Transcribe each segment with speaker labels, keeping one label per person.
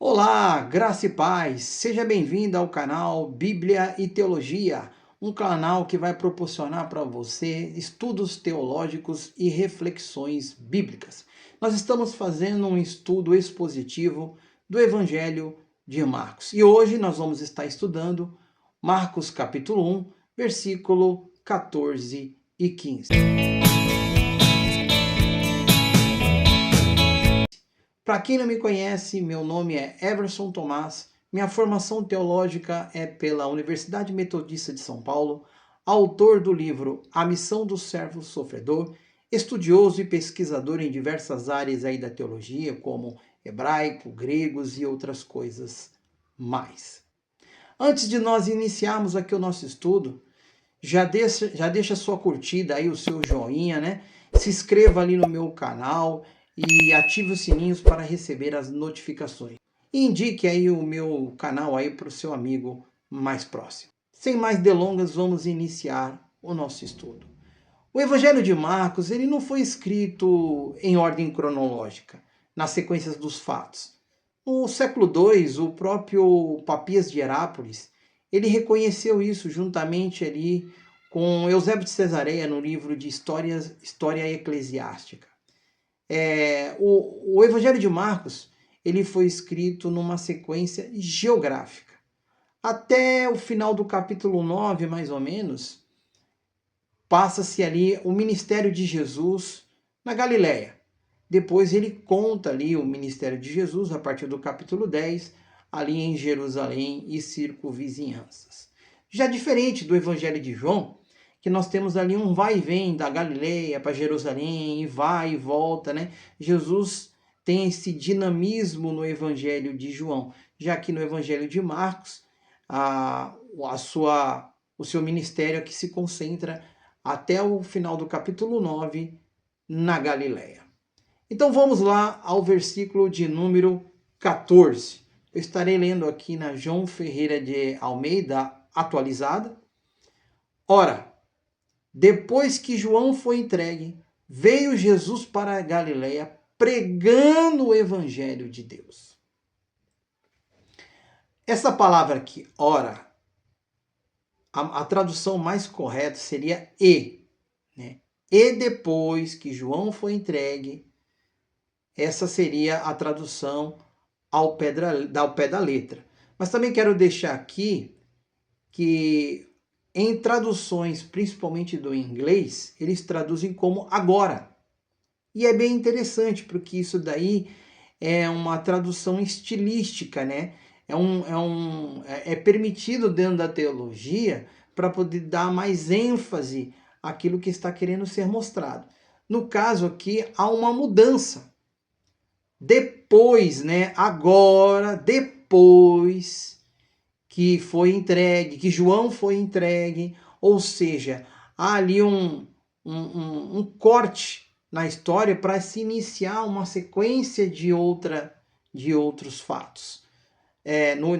Speaker 1: Olá, graça e paz. Seja bem-vindo ao canal Bíblia e Teologia, um canal que vai proporcionar para você estudos teológicos e reflexões bíblicas. Nós estamos fazendo um estudo expositivo do Evangelho de Marcos e hoje nós vamos estar estudando Marcos capítulo 1, versículo 14 e 15. Para quem não me conhece, meu nome é Everson Tomás, minha formação teológica é pela Universidade Metodista de São Paulo, autor do livro A Missão do Servo Sofredor, estudioso e pesquisador em diversas áreas aí da teologia, como hebraico, gregos e outras coisas mais. Antes de nós iniciarmos aqui o nosso estudo, já deixa a sua curtida aí, o seu joinha, né? Se inscreva ali no meu canal e ative os sininhos para receber as notificações. E indique aí o meu canal aí para o seu amigo mais próximo. Sem mais delongas, vamos iniciar o nosso estudo. O Evangelho de Marcos, ele não foi escrito em ordem cronológica, nas sequências dos fatos. No século II, o próprio Papias de Herápolis, ele reconheceu isso juntamente ali com Eusébio de Cesareia no livro de História Eclesiástica. O Evangelho de Marcos, ele foi escrito numa sequência geográfica. Até o final do capítulo 9, mais ou menos, passa-se ali o ministério de Jesus na Galileia. Depois ele conta ali o ministério de Jesus a partir do capítulo 10, ali em Jerusalém e circunvizinhanças. Já diferente do Evangelho de João, que nós temos ali um vai e vem da Galileia para Jerusalém, e vai e volta, né? Jesus tem esse dinamismo no Evangelho de João, já que no Evangelho de Marcos, o seu ministério aqui se concentra até o final do capítulo 9 na Galileia. Então vamos lá ao versículo de número 14. Eu estarei lendo aqui na João Ferreira de Almeida atualizada. Ora, depois que João foi entregue, veio Jesus para a Galileia pregando o Evangelho de Deus. Essa palavra aqui, ora, a tradução mais correta seria e, né? E depois que João foi entregue, essa seria a tradução ao pé da letra. Mas também quero deixar aqui que em traduções, principalmente do inglês, eles traduzem como agora. E é bem interessante, porque isso daí é uma tradução estilística, né? É permitido dentro da teologia para poder dar mais ênfase àquilo que está querendo ser mostrado. No caso aqui, há uma mudança. Depois, né? Agora, depois que foi entregue, que João foi entregue, ou seja, há ali um corte na história para se iniciar uma sequência de outros fatos.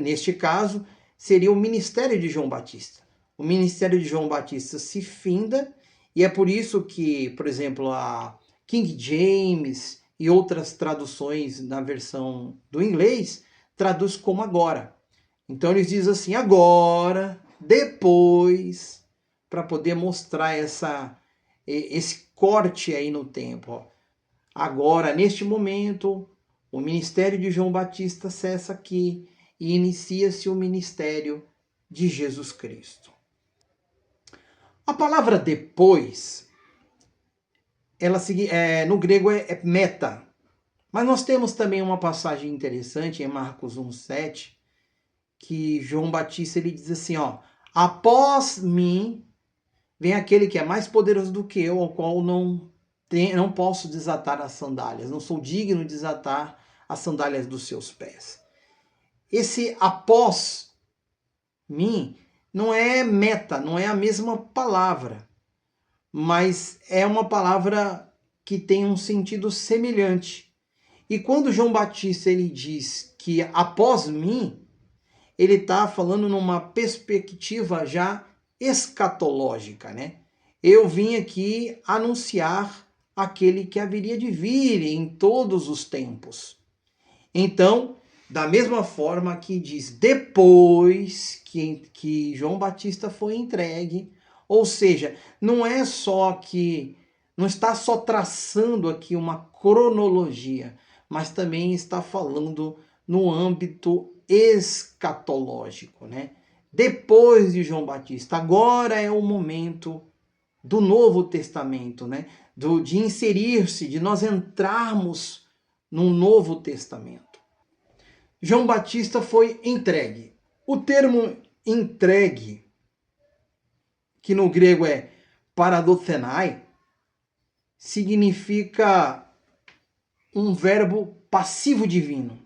Speaker 1: Neste caso, seria o ministério de João Batista. O ministério de João Batista se finda, e é por isso que, por exemplo, a King James e outras traduções na versão do inglês traduz como agora. Então eles dizem assim, agora, depois, para poder mostrar esse corte aí no tempo. Ó. Agora, neste momento, o ministério de João Batista cessa aqui e inicia-se o ministério de Jesus Cristo. A palavra depois, ela no grego é meta. Mas nós temos também uma passagem interessante em Marcos 1,7, que João Batista ele diz assim, ó, após mim vem aquele que é mais poderoso do que eu, ao qual não posso desatar as sandálias, não sou digno de desatar as sandálias dos seus pés. Esse após mim não é meta, não é a mesma palavra, mas é uma palavra que tem um sentido semelhante. E quando João Batista ele diz que após mim, ele está falando numa perspectiva já escatológica, né? Eu vim aqui anunciar aquele que haveria de vir em todos os tempos. Então, Da mesma forma que diz, depois que João Batista foi entregue, ou seja, não é só que, não está só traçando aqui uma cronologia, mas também está falando no âmbito escatológico, né? Depois de João Batista, agora é o momento do Novo Testamento, né? De inserir-se, de nós entrarmos num Novo Testamento. João Batista foi entregue. O termo entregue, que no grego é paradothenai, significa um verbo passivo divino.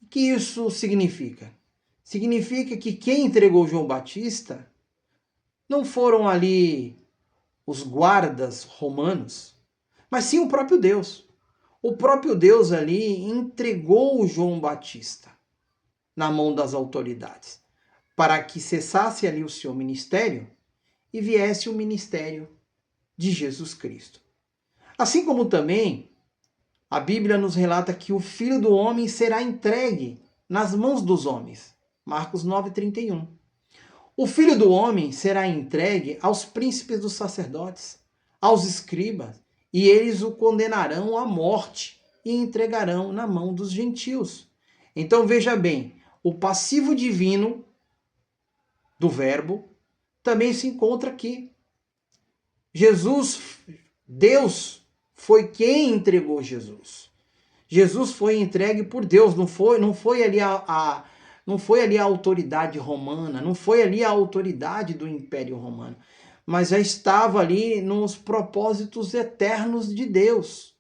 Speaker 1: O que isso significa? Significa que quem entregou João Batista não foram ali os guardas romanos, mas sim o próprio Deus. O próprio Deus ali entregou João Batista na mão das autoridades, para que cessasse ali o seu ministério e viesse o ministério de Jesus Cristo. Assim como também a Bíblia nos relata que o Filho do Homem será entregue nas mãos dos homens. Marcos 9:31. O Filho do Homem será entregue aos príncipes dos sacerdotes, aos escribas, e eles o condenarão à morte e entregarão na mão dos gentios. Então veja bem, o passivo divino do verbo também se encontra aqui. Jesus, Deus, foi quem entregou Jesus. Jesus foi entregue por Deus, não foi ali não foi ali a autoridade romana, não foi ali a autoridade do Império Romano, mas já estava ali nos propósitos eternos de Deus,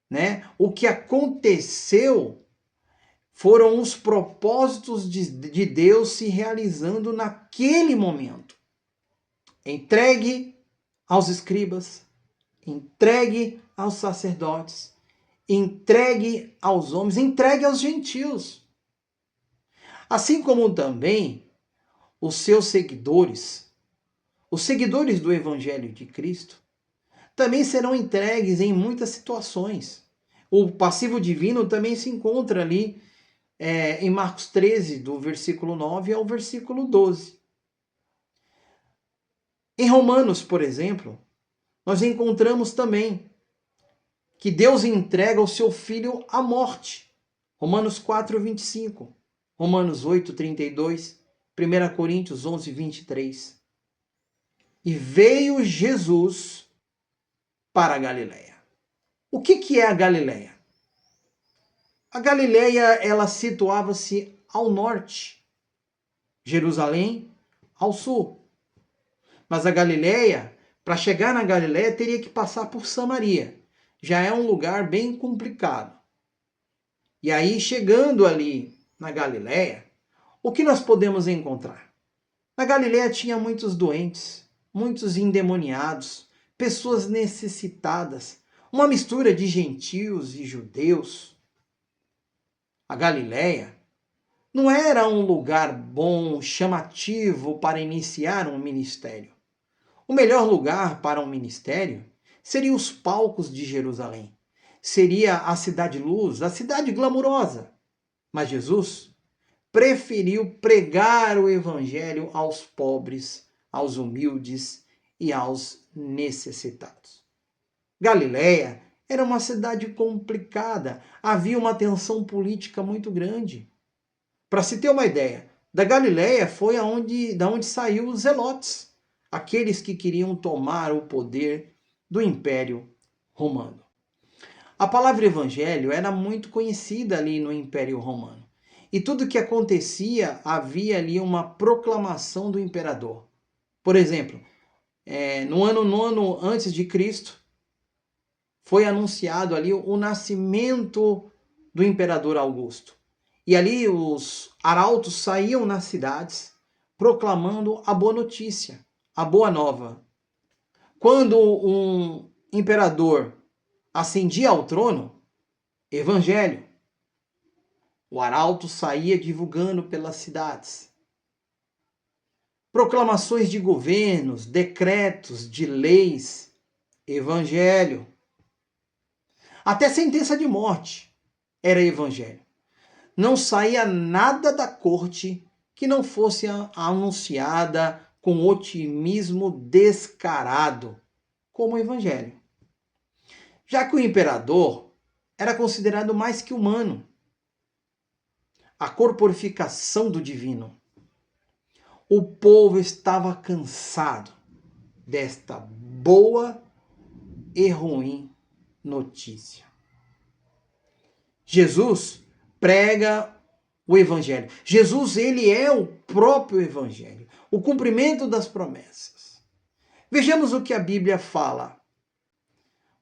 Speaker 1: né? O que aconteceu foram os propósitos de Deus se realizando naquele momento. Entregue aos escribas, entregue aos sacerdotes, entregue aos homens, entregue aos gentios. Assim como também os seus seguidores, os seguidores do Evangelho de Cristo, também serão entregues em muitas situações. O passivo divino também se encontra ali em Marcos 13, do versículo 9 ao versículo 12. Em Romanos, por exemplo, nós encontramos também que Deus entrega o seu Filho à morte. Romanos 4, 25. Romanos 8, 32. 1 Coríntios 11, 23. E veio Jesus para a Galileia. O que é a Galileia? A Galileia, ela situava-se ao norte, Jerusalém ao sul. Mas a Galileia, para chegar na Galileia, teria que passar por Samaria. Já é um lugar bem complicado. E aí, chegando ali na Galileia, o que nós podemos encontrar? Na Galileia tinha muitos doentes, muitos endemoniados, pessoas necessitadas, uma mistura de gentios e judeus. A Galileia não era um lugar bom, chamativo para iniciar um ministério. O melhor lugar para um ministério seria os palcos de Jerusalém. Seria a cidade luz, a cidade glamurosa. Mas Jesus preferiu pregar o evangelho aos pobres, aos humildes e aos necessitados. Galiléia era uma cidade complicada, havia uma tensão política muito grande. Para se ter uma ideia, da Galiléia foi da onde saiu os zelotes, aqueles que queriam tomar o poder do Império Romano. A palavra evangelho era muito conhecida ali no Império Romano. E tudo que acontecia, havia ali uma proclamação do imperador. Por exemplo, no ano 9 antes de Cristo, foi anunciado ali o nascimento do imperador Augusto. E ali os arautos saíam nas cidades proclamando a boa notícia, a boa nova. Quando um imperador ascendia ao trono, evangelho. O arauto saía divulgando pelas cidades. Proclamações de governos, decretos, de leis, evangelho. Até sentença de morte era evangelho. não saía nada da corte que não fosse anunciada com otimismo descarado, como o Evangelho. Já que o imperador era considerado mais que humano, a corporificação do divino. O povo estava cansado desta boa e ruim notícia. Jesus prega o Evangelho. Jesus, ele é o próprio Evangelho, o cumprimento das promessas. Vejamos o que a Bíblia fala.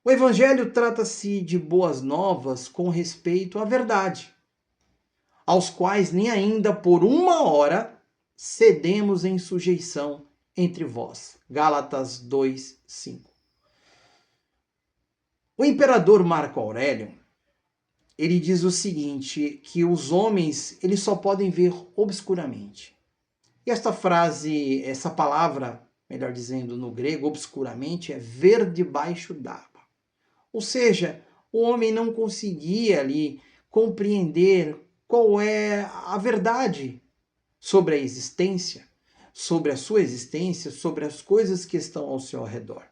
Speaker 1: O Evangelho trata-se de boas novas com respeito à verdade, aos quais nem ainda por uma hora cedemos em sujeição entre vós. Gálatas 2:5. O imperador Marco Aurélio, ele diz o seguinte, que os homens, eles só podem ver obscuramente. E esta frase, essa palavra, melhor dizendo, no grego, obscuramente, é ver debaixo d'água. Ou seja, o homem não conseguia ali compreender qual é a verdade sobre a existência, sobre a sua existência, sobre as coisas que estão ao seu redor.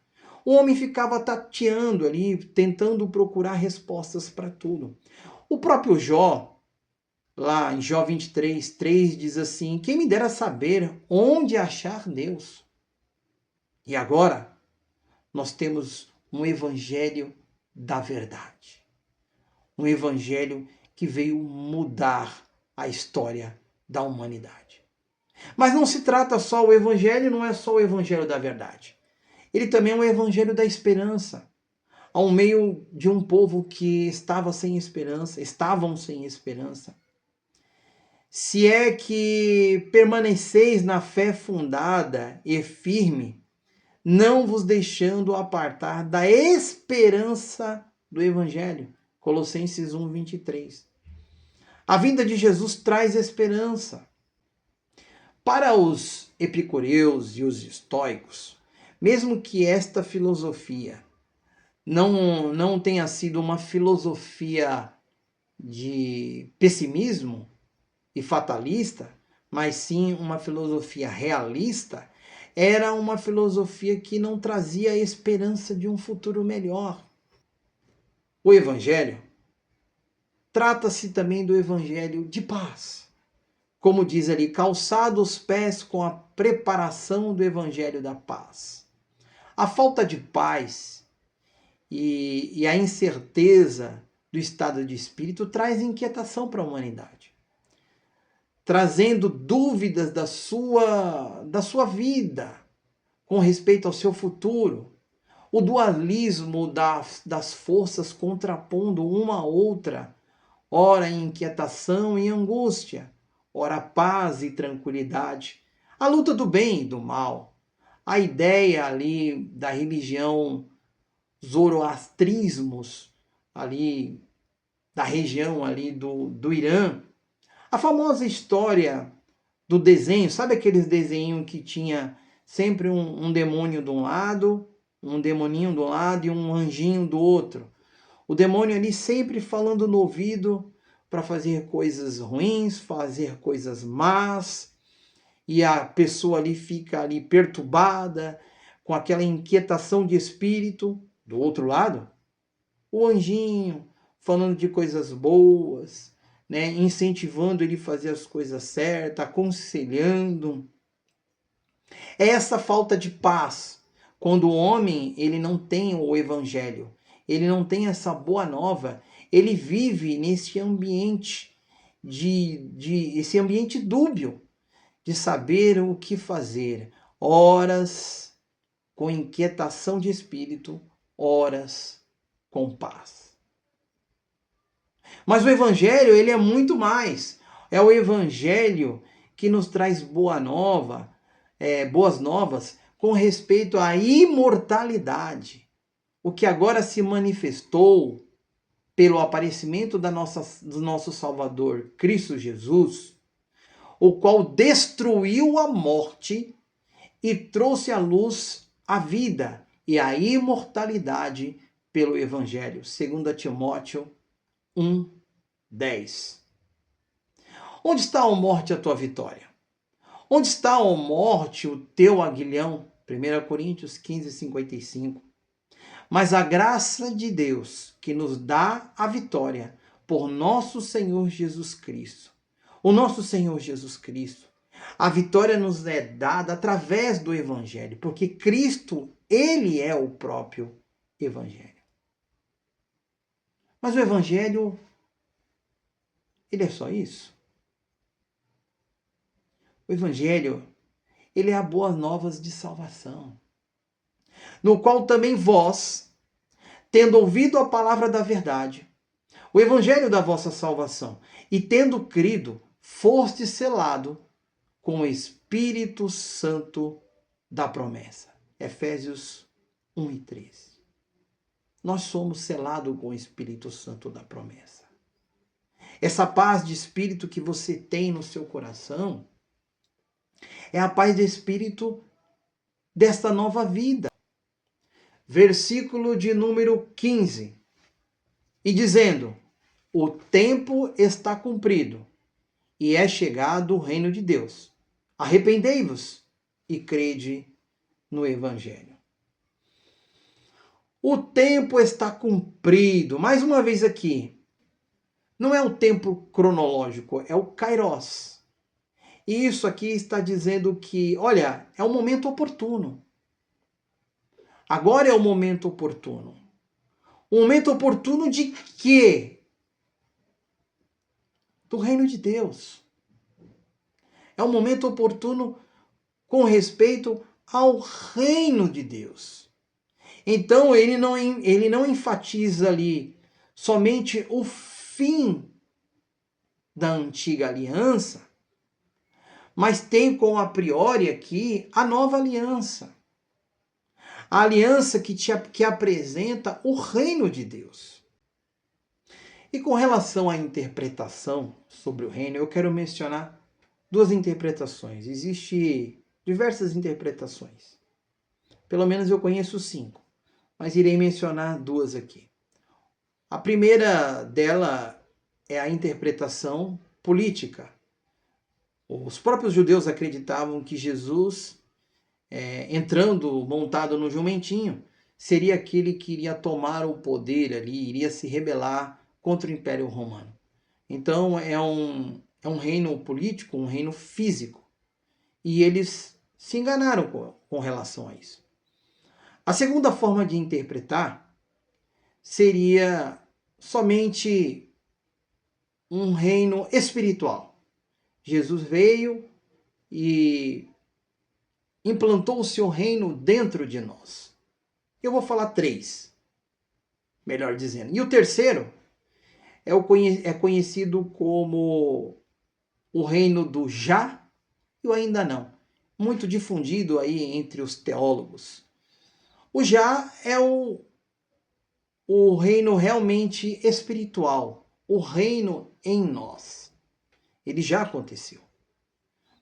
Speaker 1: O homem ficava tateando ali, tentando procurar respostas para tudo. O próprio Jó, lá em Jó 23:3, diz assim: quem me dera saber onde achar Deus? E agora, nós temos um evangelho da verdade. Um evangelho que veio mudar a história da humanidade. Mas não se trata só, o evangelho não é só o evangelho da verdade. Ele também é um evangelho da esperança. Ao meio de um povo que estavam sem esperança. Se é que permaneceis na fé fundada e firme, não vos deixando apartar da esperança do Evangelho. Colossenses 1:23. A vinda de Jesus traz esperança. Para os epicureus e os estoicos, mesmo que esta filosofia não tenha sido uma filosofia de pessimismo e fatalista, mas sim uma filosofia realista, era uma filosofia que não trazia a esperança de um futuro melhor. O Evangelho trata-se também do Evangelho de paz. Como diz ali, calçado os pés com a preparação do Evangelho da paz. A falta de paz e a incerteza do estado de espírito traz inquietação para a humanidade, trazendo dúvidas da sua vida com respeito ao seu futuro. O dualismo das forças contrapondo uma a outra, ora inquietação e angústia, ora paz e tranquilidade. A luta do bem e do mal. A ideia ali da religião zoroastrismos, ali da região ali do Irã. A famosa história do desenho, sabe aqueles desenhos que tinha sempre um demônio de um lado, um demoninho do lado e um anjinho do outro. O demônio ali sempre falando no ouvido para fazer coisas ruins, fazer coisas más, e a pessoa ali fica ali perturbada, com aquela inquietação de espírito. Do outro lado, o anjinho falando de coisas boas, né, incentivando ele a fazer as coisas certas, aconselhando. É essa falta de paz, quando o homem ele não tem o evangelho, ele não tem essa boa nova, ele vive nesse ambiente esse ambiente dúbio, de saber o que fazer, horas com inquietação de espírito, horas com paz. Mas o evangelho, ele é muito mais. É o evangelho que nos traz boas novas com respeito à imortalidade. O que agora se manifestou pelo aparecimento do nosso Salvador, Cristo Jesus, o qual destruiu a morte e trouxe à luz a vida e a imortalidade pelo Evangelho. 2 Timóteo 1:10. Onde está, ó morte, a tua vitória? Onde está, ó morte, o teu aguilhão? 1 Coríntios 15, 55. Mas a graça de Deus que nos dá a vitória por nosso Senhor Jesus Cristo. O nosso Senhor Jesus Cristo. A vitória nos é dada através do Evangelho, porque Cristo, Ele é o próprio Evangelho. Mas o Evangelho, ele é só isso? O Evangelho, ele é a boa novas de salvação, no qual também vós, tendo ouvido a palavra da verdade, o Evangelho da vossa salvação, e tendo crido, foste selado com o Espírito Santo da promessa. Efésios 1 e 3. Nós somos selados com o Espírito Santo da promessa. Essa paz de espírito que você tem no seu coração é a paz de espírito desta nova vida. Versículo de número 15. E dizendo: o tempo está cumprido e é chegado o reino de Deus. Arrependei-vos e crede no Evangelho. O tempo está cumprido. Mais uma vez aqui, não é o tempo cronológico, é o kairos. E isso aqui está dizendo que, olha, é o momento oportuno. Agora é o momento oportuno. O momento oportuno de quê? Do reino de Deus. É o momento oportuno com respeito ao reino de Deus. Então ele não enfatiza ali somente o fim da antiga aliança, mas tem como a priori aqui a nova aliança. A aliança que apresenta o reino de Deus. E com relação à interpretação sobre o reino, eu quero mencionar duas interpretações. Existem diversas interpretações. Pelo menos eu conheço 5, mas irei mencionar duas aqui. A primeira dela é a interpretação política. Os próprios judeus acreditavam que Jesus, entrando montado no jumentinho, seria aquele que iria tomar o poder ali, iria se rebelar contra o Império Romano. Então é um reino político, um reino físico. E eles se enganaram com relação a isso. A segunda forma de interpretar seria somente um reino espiritual. Jesus veio e implantou o seu reino dentro de nós. Eu vou falar 3, melhor dizendo. E o terceiro é conhecido como o reino do já e o ainda não. Muito difundido aí entre os teólogos. O já é o reino realmente espiritual, o reino em nós. Ele já aconteceu.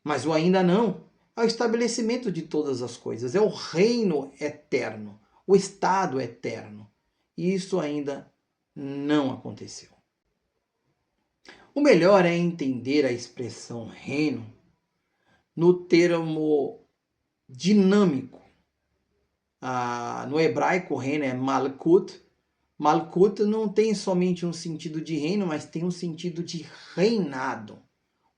Speaker 1: Mas o ainda não é o estabelecimento de todas as coisas, é o reino eterno, o estado eterno. E isso ainda não aconteceu. O melhor é entender a expressão reino no termo dinâmico. No hebraico, reino é malkut. Malkut não tem somente um sentido de reino, mas tem um sentido de reinado.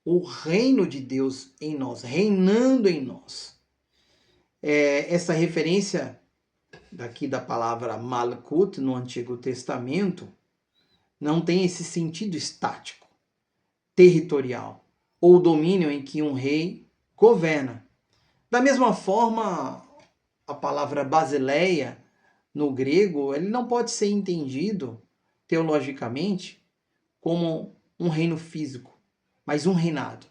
Speaker 1: O reino de Deus em nós, reinando em nós. Essa referência daqui da palavra malkut no Antigo Testamento não tem esse sentido estático, territorial, ou domínio em que um rei governa. Da mesma forma, a palavra basileia no grego, ele não pode ser entendido teologicamente como um reino físico, mas um reinado.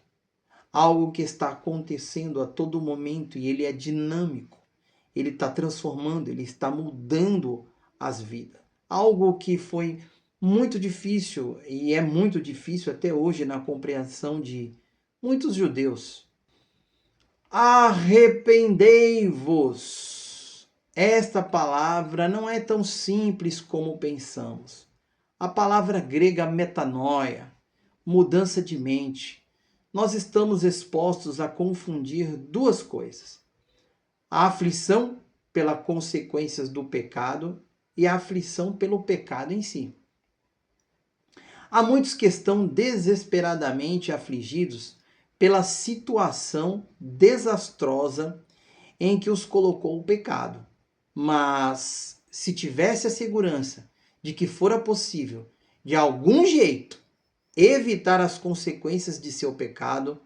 Speaker 1: Algo que está acontecendo a todo momento e ele é dinâmico. Ele está transformando, ele está mudando as vidas. Algo que foi muito difícil e é muito difícil até hoje na compreensão de muitos judeus. Arrependei-vos. Esta palavra não é tão simples como pensamos. A palavra grega metanoia, mudança de mente, nós estamos expostos a confundir duas coisas: a aflição pelas consequências do pecado e a aflição pelo pecado em si. Há muitos que estão desesperadamente afligidos pela situação desastrosa em que os colocou o pecado. Mas se tivesse a segurança de que fora possível, de algum jeito, evitar as consequências de seu pecado,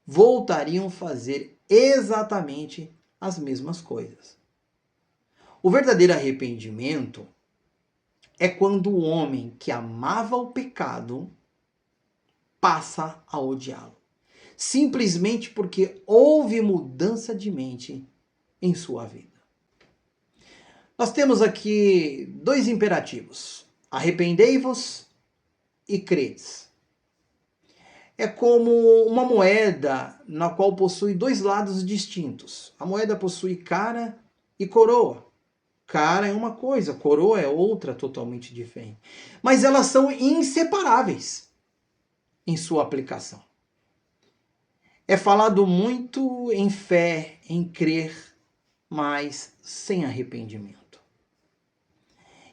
Speaker 1: voltariam a fazer exatamente as mesmas coisas. O verdadeiro arrependimento é quando o homem que amava o pecado passa a odiá-lo, simplesmente porque houve mudança de mente em sua vida. Nós temos aqui dois imperativos: arrependei-vos e credes. É como uma moeda na qual possui dois lados distintos. A moeda possui cara e coroa. Cara é uma coisa, coroa é outra totalmente diferente. Mas elas são inseparáveis em sua aplicação. É falado muito em fé, em crer, mas sem arrependimento.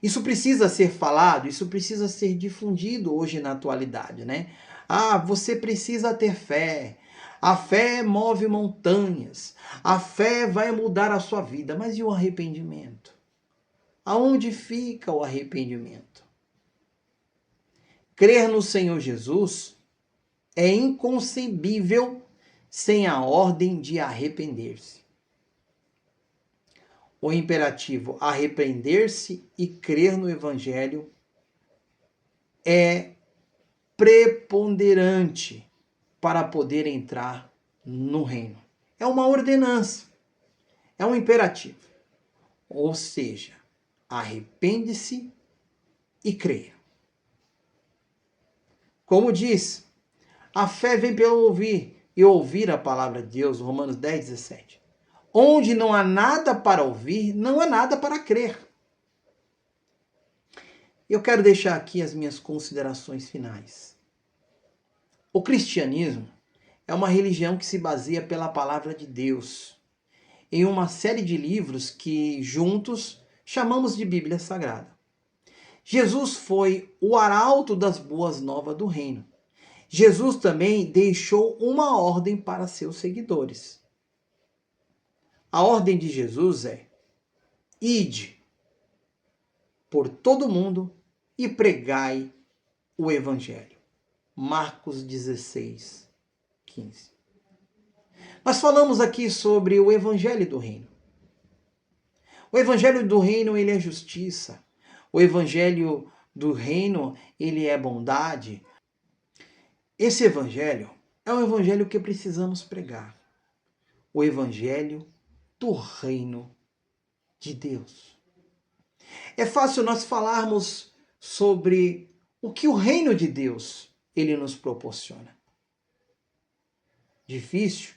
Speaker 1: Isso precisa ser falado, isso precisa ser difundido hoje na atualidade, né? Ah, você precisa ter fé. A fé move montanhas. A fé vai mudar a sua vida. Mas e o arrependimento? Aonde fica o arrependimento? Crer no Senhor Jesus é inconcebível sem a ordem de arrepender-se. O imperativo arrepender-se e crer no Evangelho é preponderante para poder entrar no reino. É uma ordenança, é um imperativo. Ou seja, arrepende-se e creia. Como diz, a fé vem pelo ouvir e ouvir a palavra de Deus, Romanos 10, 17. Onde não há nada para ouvir, não há nada para crer. Eu quero deixar aqui as minhas considerações finais. O cristianismo é uma religião que se baseia pela palavra de Deus, em uma série de livros que juntos chamamos de Bíblia Sagrada. Jesus foi o arauto das boas novas do reino. Jesus também deixou uma ordem para seus seguidores. A ordem de Jesus é: ide por todo mundo e pregai o evangelho. Marcos 16, 15. Nós falamos aqui sobre o evangelho do reino. O evangelho do reino, ele é justiça. O evangelho do reino, ele é bondade. Esse evangelho é um evangelho que precisamos pregar. O evangelho do reino de Deus. É fácil nós falarmos sobre o que o reino de Deus ele nos proporciona. Difícil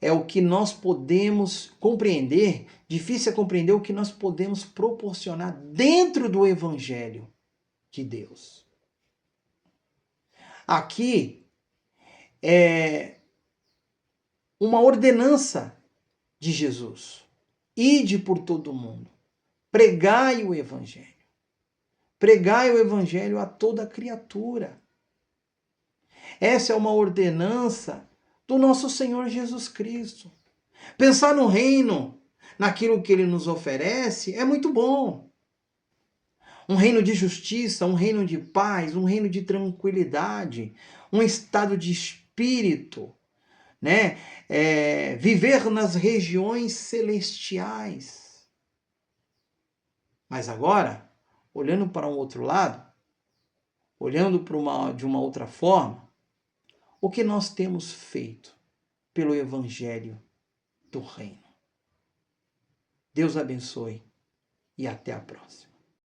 Speaker 1: é o que nós podemos compreender, difícil é compreender o que nós podemos proporcionar dentro do evangelho de Deus. Aqui é uma ordenança de Jesus. Ide por todo mundo. Pregai o evangelho. Pregai o evangelho a toda criatura. Essa é uma ordenança do nosso Senhor Jesus Cristo. Pensar no reino, naquilo que ele nos oferece, é muito bom. Um reino de justiça, um reino de paz, um reino de tranquilidade, um estado de espírito, né? Viver nas regiões celestiais. Mas agora, olhando para um outro lado, olhando de uma outra forma, o que nós temos feito pelo evangelho do reino? Deus abençoe e até a próxima.